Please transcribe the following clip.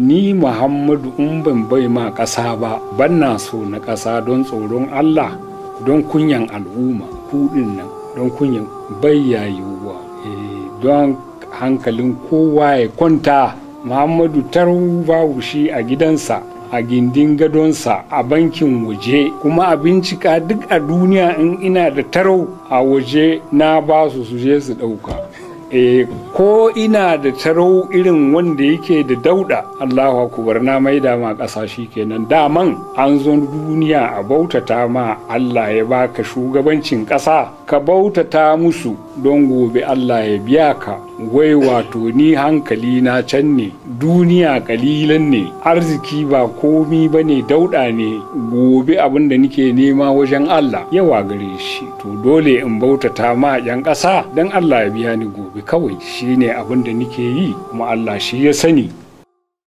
ni Muhammadu in ban bai ma ƙasa ba, ban na so na ƙasa don tsoron Allah, don kunyan al'umma, kuɗin nan don kunyan bayyayuwa, don hankalin kowa ya kwanta. Muhammadu tarau babu shi a gidansa, a gindin gadonsa, a bankin waje, kuma a bincika duk a duniya in ina da tarau a waje na ba su je su ɗauka. Ko ina da tarau irin wanda yake da dauda, Allahu akbar, na maida ma ƙasa shi kenan. Daman an zo duniya a bautata ma Allah, ya baka shugabancin ƙasa, ka bautata musu don gobe Allah ya biya ka. Wai wato ni hankali na can ne, duniya kalilan ne, arziki ba komi ba ne, dauda ne, gobe abin da nike nema wajen Allah yawa gare shi. To dole in bautata ma 'yan ƙasa don Allah ya biya ni gobe kawai, shine abin da nike yi, kuma Allah shi ya sani.